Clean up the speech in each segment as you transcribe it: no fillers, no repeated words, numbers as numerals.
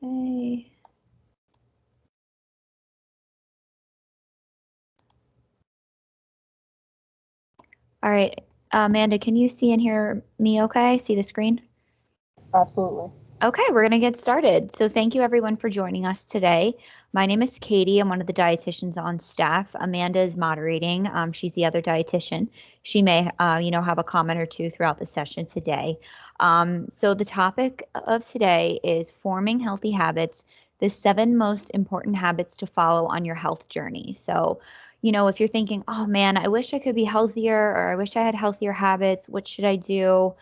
Okay. All right, Amanda, can you see and hear me okay? See the screen? Absolutely. Okay, we're going to get started. So thank you everyone for joining us today. My name is Katie. I'm one of the dietitians on staff. Amanda is moderating. She's the other dietitian. She may, have a comment or two throughout the session today. So the topic of today is forming healthy habits, the 7 most important habits to follow on your health journey. So, if you're thinking, oh man, I wish I could be healthier, or I wish I had healthier habits, what should I do?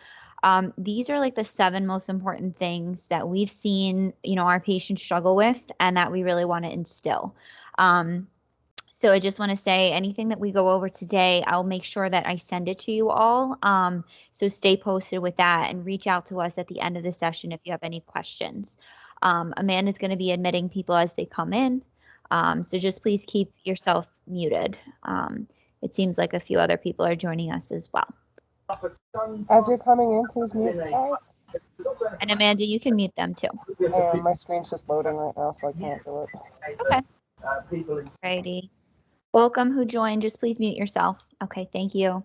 These are like the 7 most important things that we've seen, our patients struggle with and that we really want to instill. So I just want to say anything that we go over today, I'll make sure that I send it to you all. So stay posted with that and reach out to us at the end of the session if you have any questions. Amanda's going to be admitting people as they come in. So just please keep yourself muted. It seems like a few other people are joining us as well. As you're coming in, please mute guys. And Amanda, you can mute them too. And my screen's just loading right now, so I can't do it. Okay. Righty. Welcome who joined. Just please mute yourself. Okay, thank you.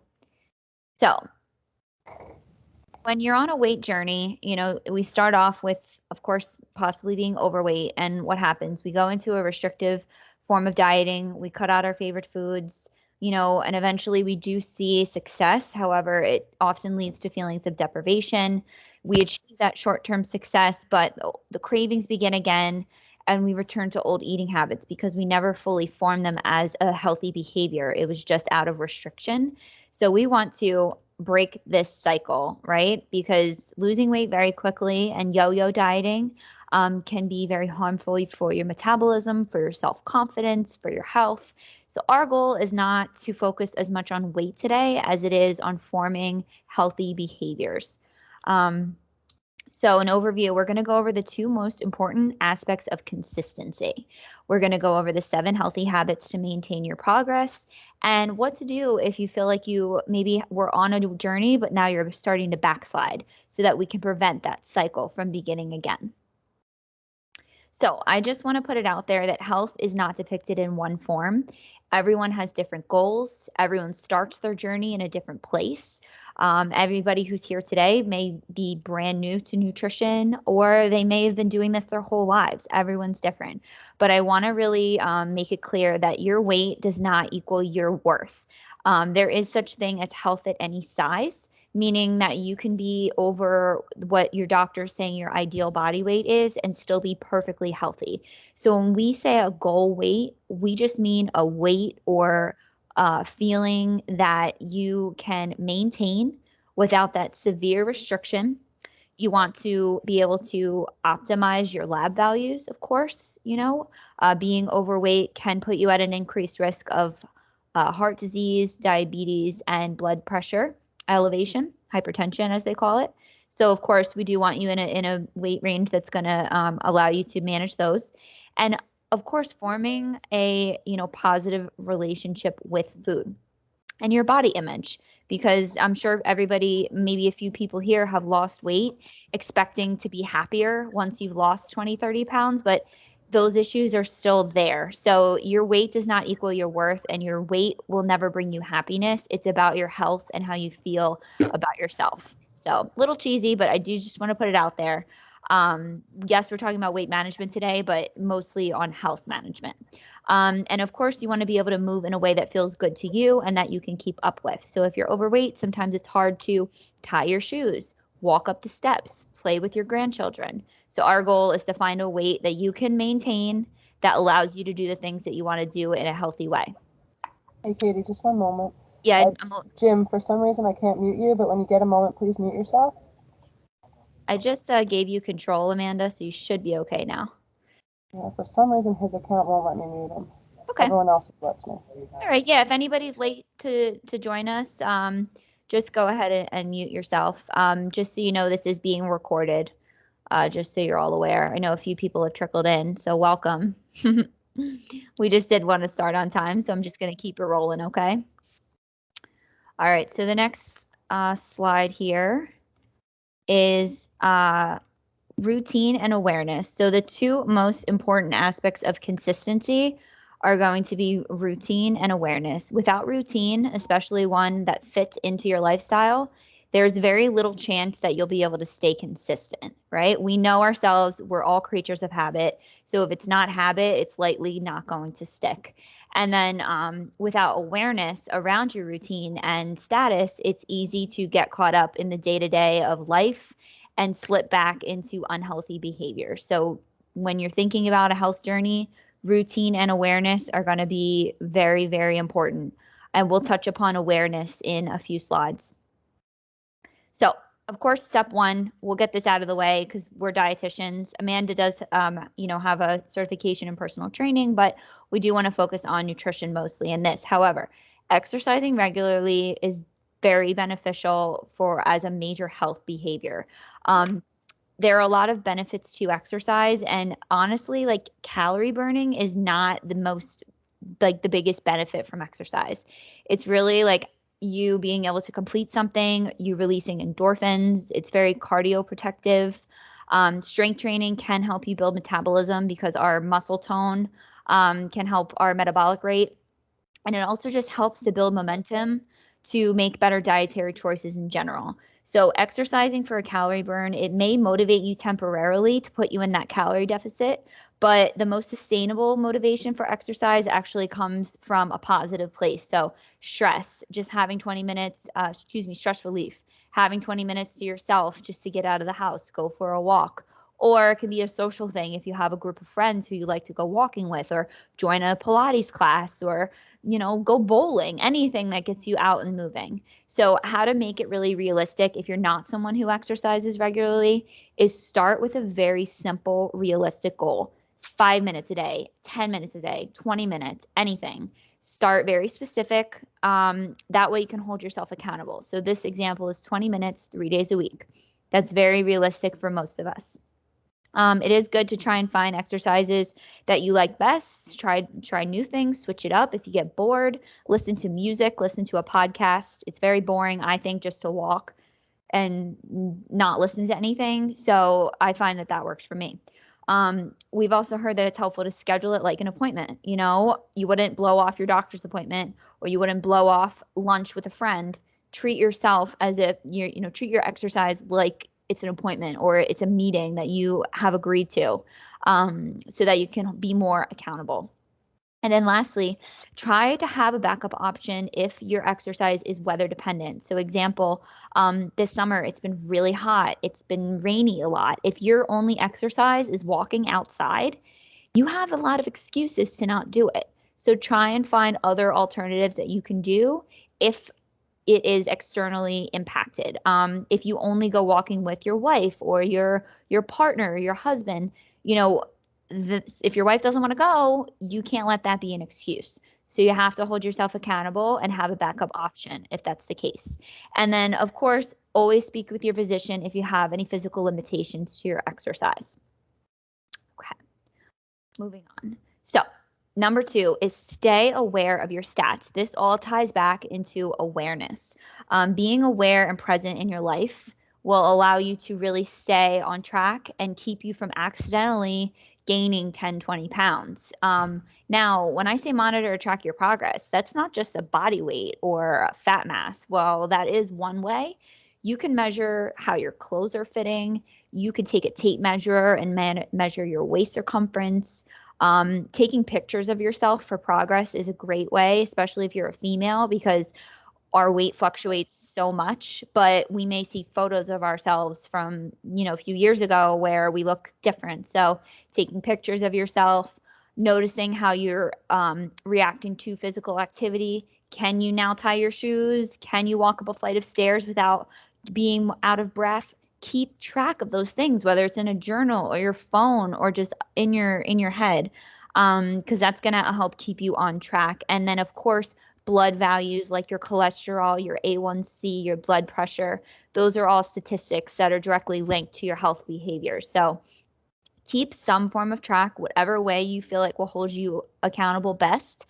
So when you're on a weight journey, we start off with, of course, possibly being overweight. And what happens? We go into a restrictive form of dieting. We cut out our favorite foods, and eventually we do see success. However, it often leads to feelings of deprivation. We achieve that short-term success, but the cravings begin again, and we return to old eating habits because we never fully formed them as a healthy behavior. It was just out of restriction. So we want to break this cycle, right? Because losing weight very quickly and yo-yo dieting can be very harmful for your metabolism, for your self-confidence, for your health. So our goal is not to focus as much on weight today as it is on forming healthy behaviors. So an overview, we're going to go over the 2 most important aspects of consistency. We're going to go over the 7 healthy habits to maintain your progress and what to do if you feel like you maybe were on a journey, but now you're starting to backslide so that we can prevent that cycle from beginning again. So I just want to put it out there that health is not depicted in one form. Everyone has different goals. Everyone starts their journey in a different place. Everybody who's here today may be brand new to nutrition, or they may have been doing this their whole lives. Everyone's different. But I want to really make it clear that your weight does not equal your worth. There is such thing as health at any size, meaning that you can be over what your doctor's saying your ideal body weight is and still be perfectly healthy. So when we say a goal weight, we just mean a weight or feeling that you can maintain without that severe restriction. You want to be able to optimize your lab values, of course. Being overweight can put you at an increased risk of heart disease, diabetes, and blood pressure elevation, hypertension, as they call it. So, of course, we do want you in a weight range that's going to allow you to manage those. And of course, forming a positive relationship with food and your body image, because I'm sure everybody, maybe a few people here have lost weight expecting to be happier once you've lost 20, 30 pounds, but those issues are still there. So your weight does not equal your worth, and your weight will never bring you happiness. It's about your health and how you feel about yourself. So a little cheesy, but I do just want to put it out there. Yes, we're talking about weight management today, but mostly on health management. And of course, you want to be able to move in a way that feels good to you and that you can keep up with. So if you're overweight, sometimes it's hard to tie your shoes, walk up the steps, play with your grandchildren. So our goal is to find a weight that you can maintain that allows you to do the things that you want to do in a healthy way. Hey, Katie, just one moment. Yeah, Jim, for some reason I can't mute you, but when you get a moment, please mute yourself. I just gave you control, Amanda, so you should be okay now. Yeah, for some reason his account won't let me mute him. Okay. Everyone else's lets me. All right. Yeah, if anybody's late to join us, just go ahead and mute yourself. Just so you know, this is being recorded. Just so you're all aware. I know a few people have trickled in, so welcome. We just did want to start on time, so I'm just going to keep it rolling, okay? All right, so the next slide here is routine and awareness. So the two most important aspects of consistency are going to be routine and awareness. Without routine, especially one that fits into your lifestyle, there's very little chance that you'll be able to stay consistent, right? We know ourselves, we're all creatures of habit. So if it's not habit, it's likely not going to stick. And then without awareness around your routine and status, it's easy to get caught up in the day to day of life and slip back into unhealthy behavior. So when you're thinking about a health journey, routine and awareness are going to be very, very important. And we'll touch upon awareness in a few slides. So, of course, step one, we'll get this out of the way because we're dietitians. Amanda does, have a certification in personal training, but we do want to focus on nutrition mostly in this. However, exercising regularly is very beneficial as a major health behavior. There are a lot of benefits to exercise, and honestly, like calorie burning is not the biggest benefit from exercise. It's really like you being able to complete something, you releasing endorphins. It's very cardioprotective. Strength training can help you build metabolism because our muscle tone can help our metabolic rate. And it also just helps to build momentum to make better dietary choices in general. So exercising for a calorie burn, it may motivate you temporarily to put you in that calorie deficit, but the most sustainable motivation for exercise actually comes from a positive place. So stress, just having 20 minutes, stress relief, having 20 minutes to yourself just to get out of the house, go for a walk. Or it can be a social thing if you have a group of friends who you like to go walking with, or join a Pilates class, or go bowling, anything that gets you out and moving. So how to make it really realistic if you're not someone who exercises regularly is start with a very simple, realistic goal. 5 minutes a day, 10 minutes a day, 20 minutes, anything. Start very specific. That way you can hold yourself accountable. So this example is 20 minutes, 3 days a week. That's very realistic for most of us. It is good to try and find exercises that you like best. Try new things, switch it up. If you get bored, listen to music, listen to a podcast. It's very boring, I think, just to walk and not listen to anything. So I find that works for me. We've also heard that it's helpful to schedule it like an appointment. You wouldn't blow off your doctor's appointment, or you wouldn't blow off lunch with a friend. Treat yourself as if treat your exercise like it's an appointment or it's a meeting that you have agreed to, so that you can be more accountable. And then lastly, try to have a backup option if your exercise is weather dependent. So example, this summer it's been really hot. It's been rainy a lot. If your only exercise is walking outside, you have a lot of excuses to not do it. So try and find other alternatives that you can do if it is externally impacted. If you only go walking with your wife or your partner or your husband, if your wife doesn't want to go, you can't let that be an excuse. So you have to hold yourself accountable and have a backup option if that's the case. And then, of course, always speak with your physician if you have any physical limitations to your exercise. Okay, moving on. So number 2 is stay aware of your stats. This all ties back into awareness. Being aware and present in your life will allow you to really stay on track and keep you from accidentally gaining 10, 20 pounds. Now, when I say monitor or track your progress, that's not just a body weight or a fat mass. Well, that is one way. You can measure how your clothes are fitting. You could take a tape measure and measure your waist circumference. Taking pictures of yourself for progress is a great way, especially if you're a female, because our weight fluctuates so much, but we may see photos of ourselves from, a few years ago where we look different. So taking pictures of yourself, noticing how you're reacting to physical activity. Can you now tie your shoes? Can you walk up a flight of stairs without being out of breath? Keep track of those things, whether it's in a journal or your phone or just in your head, because that's going to help keep you on track. And then, of course, blood values like your cholesterol, your A1C, your blood pressure, those are all statistics that are directly linked to your health behavior. So keep some form of track, whatever way you feel like will hold you accountable best.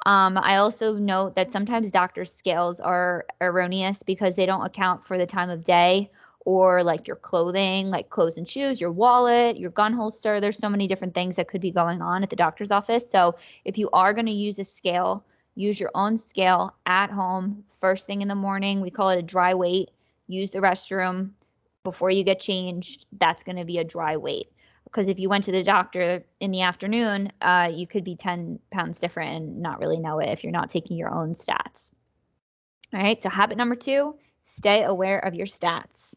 I also note that sometimes doctors' scales are erroneous because they don't account for the time of day or like your clothing, like clothes and shoes, your wallet, your gun holster. There's so many different things that could be going on at the doctor's office. So if you are going to use a scale, use your own scale at home first thing in the morning. We call it a dry weight. Use the restroom before you get changed. That's going to be a dry weight. Because if you went to the doctor in the afternoon, you could be 10 pounds different and not really know it if you're not taking your own stats. All right, so habit number 2, stay aware of your stats.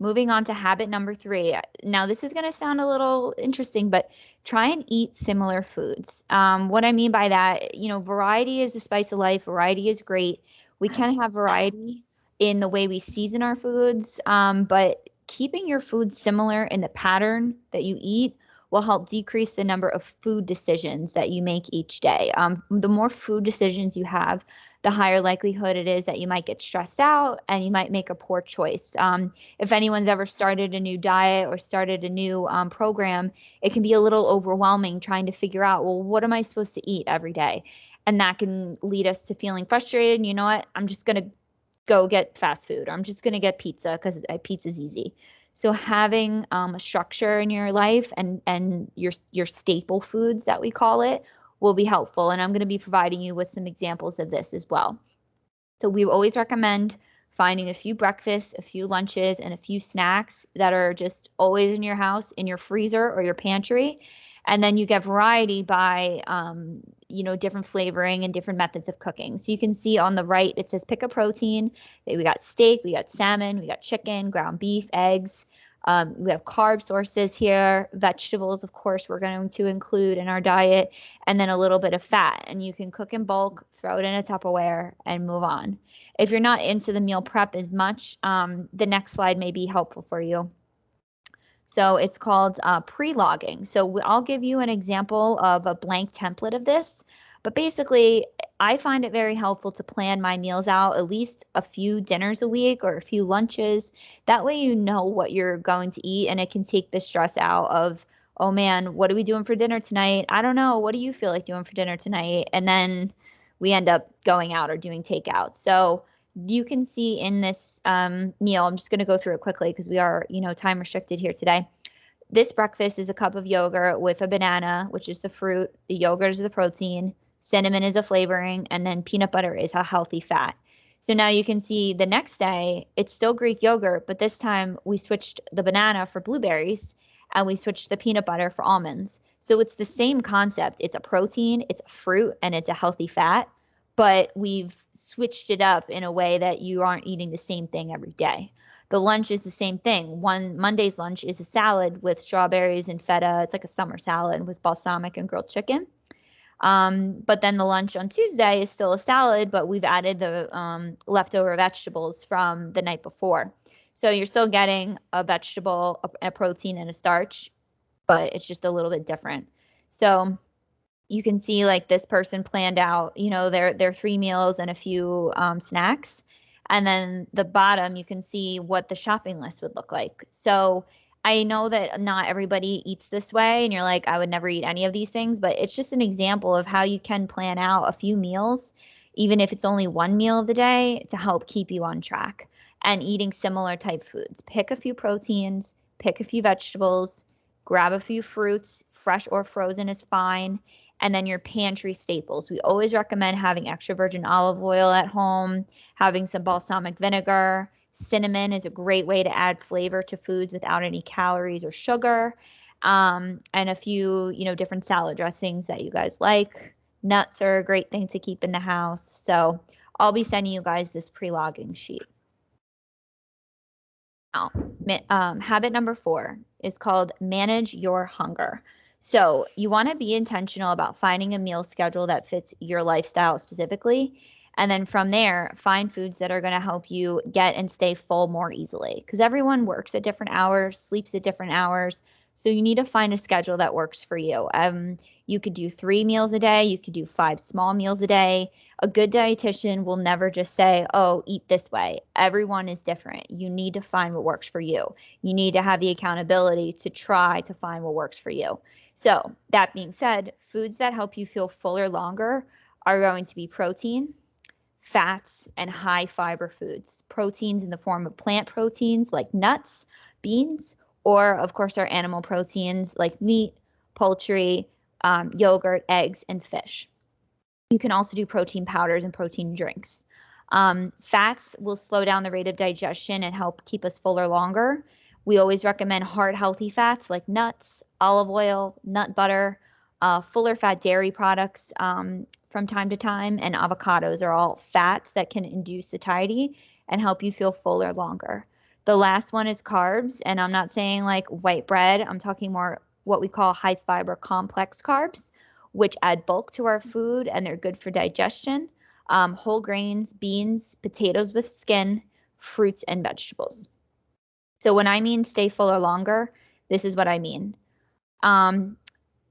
Moving on to habit number 3. Now, this is going to sound a little interesting, but try and eat similar foods. What I mean by that, variety is the spice of life. Variety is great. We can have variety in the way we season our foods, but keeping your food similar in the pattern that you eat will help decrease the number of food decisions that you make each day. The more food decisions you have, the higher likelihood it is that you might get stressed out and you might make a poor choice. If anyone's ever started a new diet or started a new program, it can be a little overwhelming trying to figure out, well, what am I supposed to eat every day? And that can lead us to feeling frustrated. And you know what? I'm just going to go get fast food, or I'm just going to get pizza because pizza's easy. So having a structure in your life and your staple foods that we call it will be helpful. And I'm going to be providing you with some examples of this as well. So we always recommend finding a few breakfasts, a few lunches, and a few snacks that are just always in your house, in your freezer or your pantry. And then you get variety by, different flavoring and different methods of cooking. So you can see on the right, it says pick a protein. We got steak, we got salmon, we got chicken, ground beef, eggs. We have carb sources here, vegetables, of course, we're going to include in our diet, and then a little bit of fat. And you can cook in bulk, throw it in a Tupperware, and move on. If you're not into the meal prep as much, the next slide may be helpful for you. So it's called pre-logging. So I'll give you an example of a blank template of this. But basically, I find it very helpful to plan my meals out at least a few dinners a week or a few lunches. That way you know what you're going to eat, and it can take the stress out of, oh man, what are we doing for dinner tonight? I don't know. What do you feel like doing for dinner tonight? And then we end up going out or doing takeout. So you can see in this meal, I'm just going to go through it quickly because we are, time restricted here today. This breakfast is a cup of yogurt with a banana, which is the fruit. The yogurt is the protein. Cinnamon is a flavoring. And then peanut butter is a healthy fat. So now you can see the next day, it's still Greek yogurt, but this time we switched the banana for blueberries and we switched the peanut butter for almonds. So it's the same concept. It's a protein, it's a fruit, and it's a healthy fat, but we've switched it up in a way that you aren't eating the same thing every day. The lunch is the same thing. Monday's lunch is a salad with strawberries and feta. It's like a summer salad with balsamic and grilled chicken. But then the lunch on Tuesday is still a salad, but we've added the leftover vegetables from the night before. So you're still getting a vegetable, a protein, and a starch, but it's just a little bit different. So you can see like this person planned out, their 3 meals and a few snacks. And then the bottom, you can see what the shopping list would look like. So I know that not everybody eats this way and you're like, I would never eat any of these things, but it's just an example of how you can plan out a few meals, even if it's only one meal of the day, to help keep you on track and eating similar type foods. Pick a few proteins, pick a few vegetables, grab a few fruits, fresh or frozen is fine. And then your pantry staples. We always recommend having extra virgin olive oil at home, having some balsamic vinegar. Cinnamon is a great way to add flavor to foods without any calories or sugar. And a few, different salad dressings that you guys like. Nuts are a great thing to keep in the house. So I'll be sending you guys this pre-logging sheet. Now, habit number 4 is called manage your hunger. So you want to be intentional about finding a meal schedule that fits your lifestyle specifically. And then from there, find foods that are going to help you get and stay full more easily. Because everyone works at different hours, sleeps at different hours. So you need to find a schedule that works for you. You could do 3 meals a day. You could do 5 small meals a day. A good dietitian will never just say, oh, eat this way. Everyone is different. You need to find what works for you. You need to have the accountability to try to find what works for you. So that being said, foods that help you feel fuller longer are going to be protein, fats, and high fiber foods. Proteins in the form of plant proteins like nuts, beans, or of course our animal proteins like meat, poultry, yogurt, eggs, and fish. You can also do protein powders and protein drinks. Fats will slow down the rate of digestion and help keep us fuller longer. We always recommend heart healthy fats like nuts, olive oil, nut butter, fuller fat dairy products from time to time, and avocados are all fats that can induce satiety and help you feel fuller longer. The last one is carbs, and I'm not saying like white bread, I'm talking more what we call high fiber complex carbs, which add bulk to our food and they're good for digestion. Whole grains, beans, potatoes with skin, fruits, and vegetables. So when I mean stay fuller longer, this is what I mean.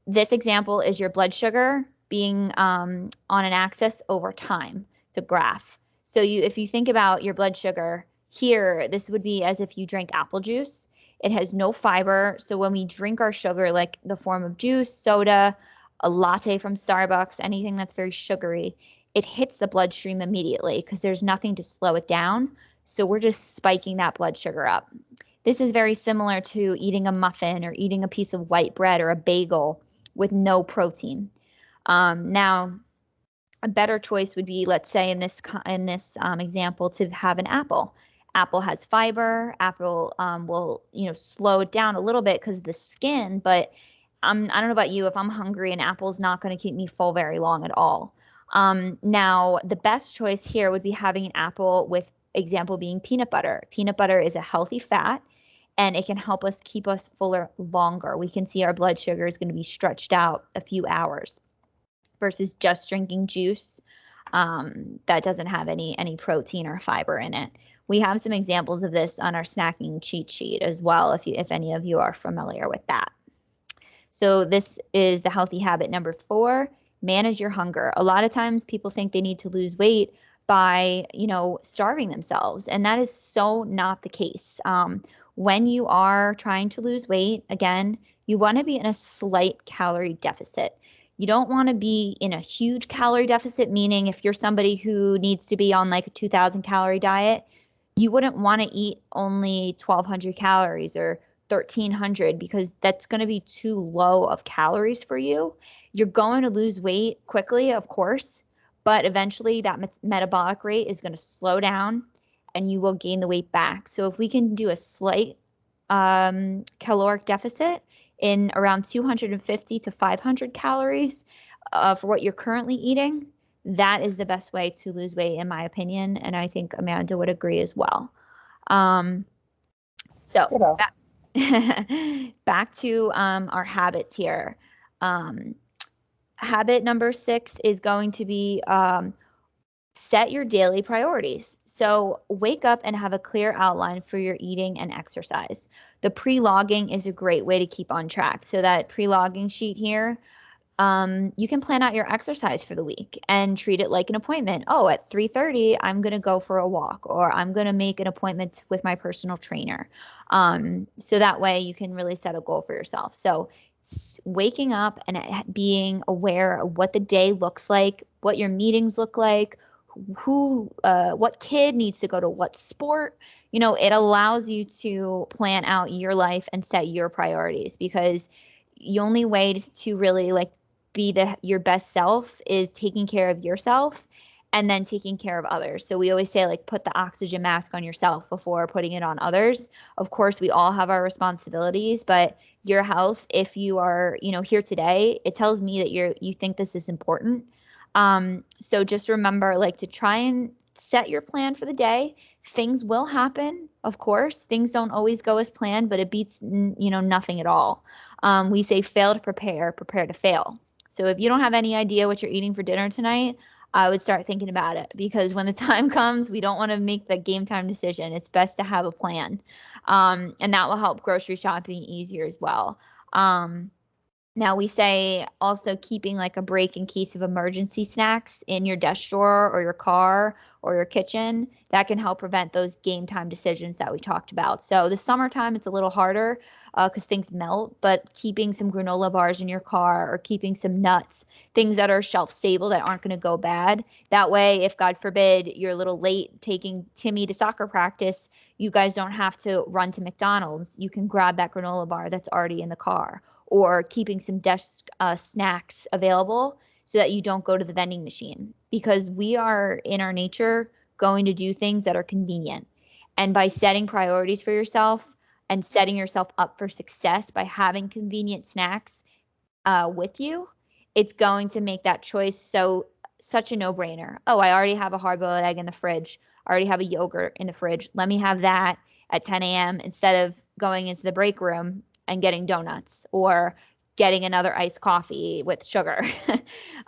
This example is your blood sugar being on an axis over time. It's a graph. So if you think about your blood sugar here, this would be as if you drank apple juice. It has no fiber. So when we drink our sugar, like the form of juice, soda, a latte from Starbucks, anything that's very sugary, it hits the bloodstream immediately because there's nothing to slow it down. So we're just spiking that blood sugar up. This is very similar to eating a muffin or eating a piece of white bread or a bagel with no protein. Now, a better choice would be, let's say in this example, to have an apple. Apple has fiber. Apple will slow it down a little bit because of the skin, but I don't know about you. If I'm hungry, an apple's not going to keep me full very long at all. Now, the best choice here would be having an apple with example being peanut butter. Peanut butter is a healthy fat and it can help us keep us fuller longer. We can see our blood sugar is going to be stretched out a few hours versus just drinking juice that doesn't have any protein or fiber in it. We have some examples of this on our snacking cheat sheet as well, if any of you are familiar with that. So this is the healthy habit number 4, manage your hunger. A lot of times people think they need to lose weight by, starving themselves, and that is so not the case. When you are trying to lose weight, again, you want to be in a slight calorie deficit. You don't want to be in a huge calorie deficit, meaning if you're somebody who needs to be on like a 2,000 calorie diet, you wouldn't want to eat only 1,200 calories or 1,300 because that's going to be too low of calories for you. You're going to lose weight quickly, of course, but eventually that metabolic rate is going to slow down and you will gain the weight back. So if we can do a slight caloric deficit in around 250 to 500 calories for what you're currently eating, that is the best way to lose weight, in my opinion. And I think Amanda would agree as well. Back to our habits here. Habit number 6 is going to be set your daily priorities. So wake up and have a clear outline for your eating and exercise. The pre-logging is a great way to keep on track. So that pre-logging sheet here, you can plan out your exercise for the week and treat it like an appointment. Oh, at 3:30, I'm going to go for a walk, or I'm going to make an appointment with my personal trainer. So that way you can really set a goal for yourself. So waking up and being aware of what the day looks like, what your meetings look like, what kid needs to go to what sport, it allows you to plan out your life and set your priorities, because the only way to really be your best self is taking care of yourself and then taking care of others. So we always say put the oxygen mask on yourself before putting it on others. Of course, we all have our responsibilities, but your health, if you are, here today, it tells me that you think this is important. So just remember to try and set your plan for the day. Things will happen, of course. Things don't always go as planned, but it beats, nothing at all. We say fail to prepare, prepare to fail. So if you don't have any idea what you're eating for dinner tonight, I would start thinking about it, because when the time comes, we don't want to make the game time decision. It's best to have a plan. And that will help grocery shopping easier as well. Now we say also keeping like a break in case of emergency snacks in your desk drawer or your car or your kitchen. That can help prevent those game time decisions that we talked about. So the summertime, it's a little harder because things melt, but keeping some granola bars in your car or keeping some nuts, things that are shelf stable that aren't going to go bad. That way, if God forbid you're a little late taking Timmy to soccer practice, you guys don't have to run to McDonald's. You can grab that granola bar that's already in the car, or keeping some desk snacks available so that you don't go to the vending machine, because we are in our nature going to do things that are convenient. And by setting priorities for yourself and setting yourself up for success by having convenient snacks with you, it's going to make that choice such a no-brainer. Oh, I already have a hard-boiled egg in the fridge. I already have a yogurt in the fridge. Let me have that at 10 a.m. instead of going into the break room and getting donuts or getting another iced coffee with sugar.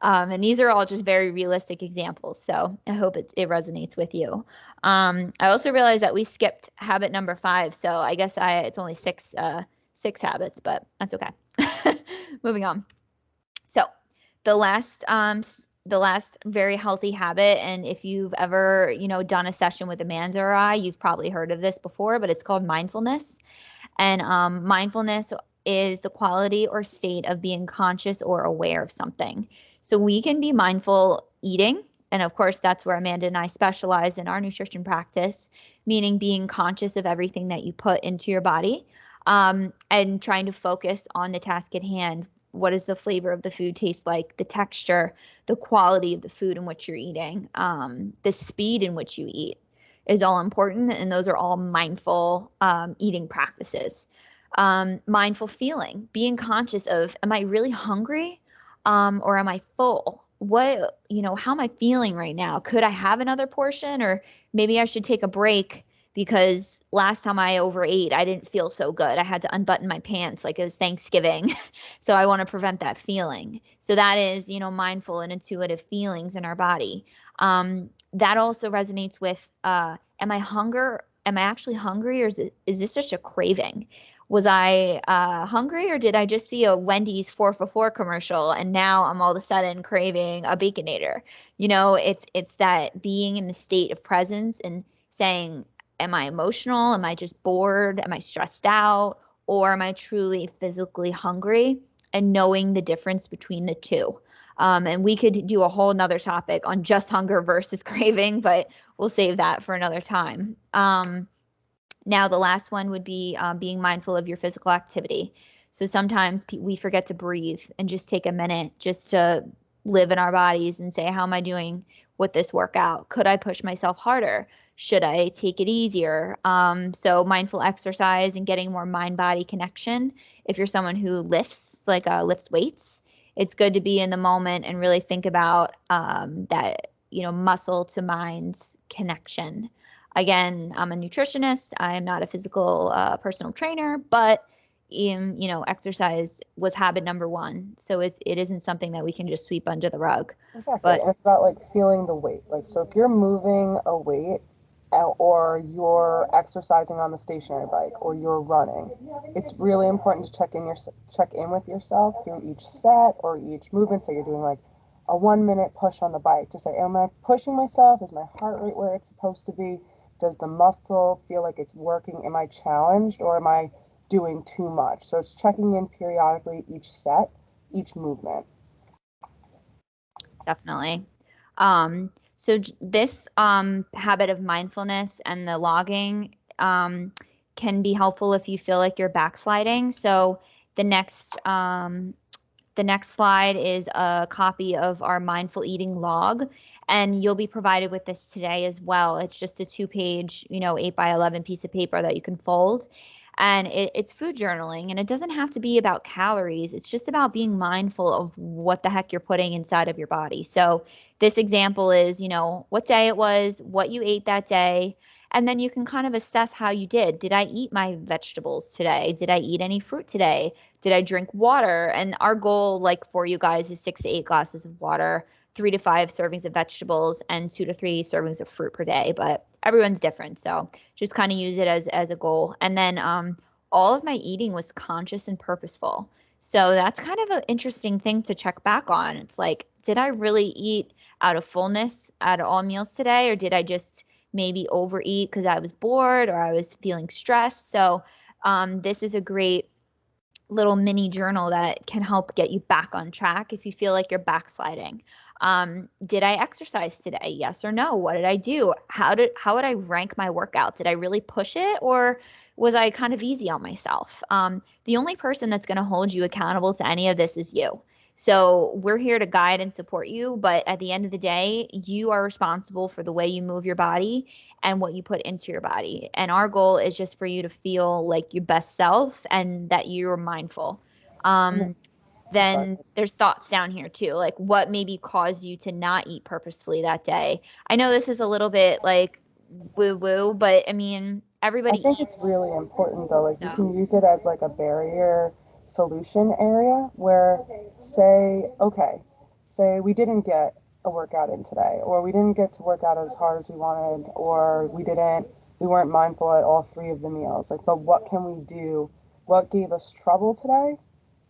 And these are all just very realistic examples. So I hope it resonates with you. I also realized that we skipped habit number 5. So I guess it's only six habits, but that's okay. Moving on. So the last very healthy habit, and if you've ever, done a session with Amanda or I, you've probably heard of this before, but it's called mindfulness. And mindfulness is the quality or state of being conscious or aware of something. So we can be mindful eating. And of course, that's where Amanda and I specialize in our nutrition practice, meaning being conscious of everything that you put into your body, and trying to focus on the task at hand. What does the flavor of the food taste like? The texture, the quality of the food in which you're eating, the speed in which you eat is all important. And those are all mindful eating practices. Mindful feeling, being conscious of, am I really hungry or am I full? How am I feeling right now? Could I have another portion, or maybe I should take a break because last time I overate, I didn't feel so good. I had to unbutton my pants like it was Thanksgiving. So I want to prevent that feeling. So that is, mindful and intuitive feelings in our body. That also resonates with, am I hunger? Am I actually hungry, or is this just a craving? Was I hungry, or did I just see a Wendy's 4 for $4 commercial and now I'm all of a sudden craving a Baconator? It's that being in the state of presence and saying, am I emotional? Am I just bored? Am I stressed out? Or am I truly physically hungry? And knowing the difference between the two. And we could do a whole nother topic on just hunger versus craving, but we'll save that for another time. Now, the last one would be being mindful of your physical activity. So sometimes we forget to breathe and just take a minute just to live in our bodies and say, how am I doing with this workout? Could I push myself harder? Should I take it easier? So mindful exercise and getting more mind-body connection. If you're someone who lifts weights, it's good to be in the moment and really think about that, muscle to mind's connection. Again, I'm a nutritionist. I am not a physical personal trainer, but exercise was habit number 1. So it isn't something that we can just sweep under the rug. Exactly. But and it's about like feeling the weight. Like, so if you're moving a weight or you're exercising on the stationary bike or you're running, it's really important to check in with yourself through each set or each movement. Say you're doing like a 1-minute push on the bike, to say, am I pushing myself? Is my heart rate where it's supposed to be? Does the muscle feel like it's working? Am I challenged, or am I doing too much? So it's checking in periodically each set, each movement. Definitely. So this habit of mindfulness and the logging can be helpful if you feel like you're backsliding. So the next slide is a copy of our mindful eating log, and you'll be provided with this today as well. It's just a 2-page, 8x11 piece of paper that you can fold. And it's food journaling, and it doesn't have to be about calories. It's just about being mindful of what the heck you're putting inside of your body. So this example is, what day it was, what you ate that day, and then you can kind of assess how you did. Did I eat my vegetables today? Did I eat any fruit today? Did I drink water? And our goal, like for you guys, is 6 to 8 glasses of water, 3 to 5 servings of vegetables, and 2 to 3 servings of fruit per day. But everyone's different, so just kind of use it as a goal. And then all of my eating was conscious and purposeful. So that's kind of an interesting thing to check back on. It's like, did I really eat out of fullness at all meals today, or did I just maybe overeat because I was bored or I was feeling stressed? So this is a great little mini journal that can help get you back on track if you feel like you're backsliding. Did I exercise today? Yes or no? What did I do? How would I rank my workout? Did I really push it, or was I kind of easy on myself? The only person that's going to hold you accountable to any of this is you. So we're here to guide and support you, but at the end of the day, you are responsible for the way you move your body and what you put into your body. And our goal is just for you to feel like your best self and that you're mindful. Yeah, Um, then exactly. there's thoughts down here too, like what maybe caused you to not eat purposefully that day. I know this is a little bit like woo woo, but I mean, I everybody think it's eats. really important though. Like you So can use it as like a barrier solution area where say, okay, say we didn't get a workout in today, or we didn't get to work out as hard as we wanted, or we weren't mindful at all three of the meals. Like, but what can we do? What gave us trouble today?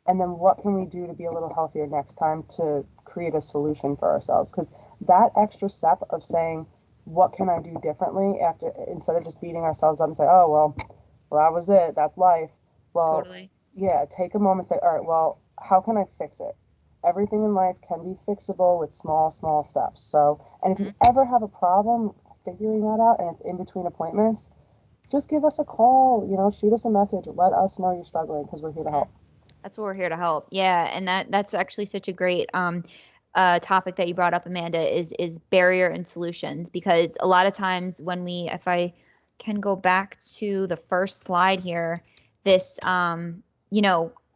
And then what can we do to be a little healthier next time to create a solution for ourselves? Because that extra step of saying, what can I do differently after, instead of just beating ourselves up and say, oh, well, that was it. That's life. Well, totally. yeah, take a moment and say, all right, well, how can I fix it? Everything in life can be fixable with small, small steps. So, and if you Mhm. ever have a problem figuring that out and it's in between appointments, just give us a call, shoot us a message, let us know you're struggling because we're here to help. That's what we're here to help. Yeah, and that's actually such a great topic that you brought up, Amanda, is barrier and solutions, because a lot of times when if I can go back to the first slide here, this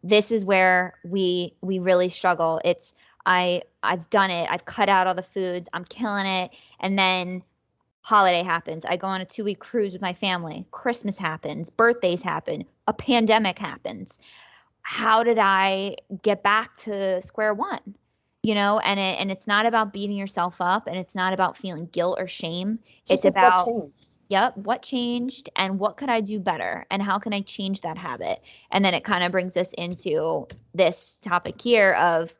this is where we really struggle. It's I've done it. I've cut out all the foods. I'm killing it, and then holiday happens. I go on a 2-week cruise with my family. Christmas happens, birthdays happen, a pandemic happens. How did I get back to square one? And it's not about beating yourself up, and it's not about feeling guilt or shame. Just It's like what about, changed. yep, what changed and what could I do better and how can I change that habit? And then it kind of brings us into this topic here of,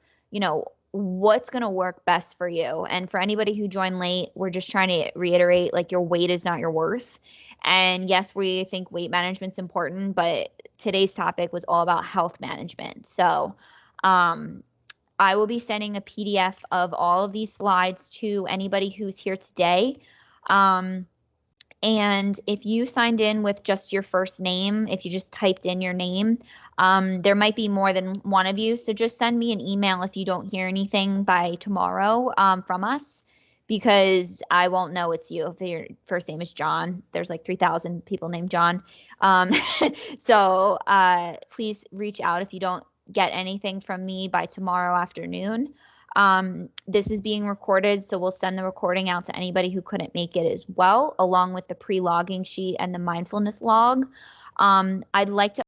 what's going to work best for you. And for anybody who joined late, we're just trying to reiterate, like, your weight is not your worth. And yes, we think weight management's important, but today's topic was all about health management. So, um, I will be sending a PDF of all of these slides to anybody who's here today. Um, and if you signed in with just your first name, if you just typed in your name, there might be more than one of you. So just send me an email if you don't hear anything by tomorrow from us, because I won't know it's you. If your first name is John, there's like 3,000 people named John. Um, so please reach out if you don't get anything from me by tomorrow afternoon. This is being recorded, so we'll send the recording out to anybody who couldn't make it as well, along with the pre-logging sheet and the mindfulness log. I'd like to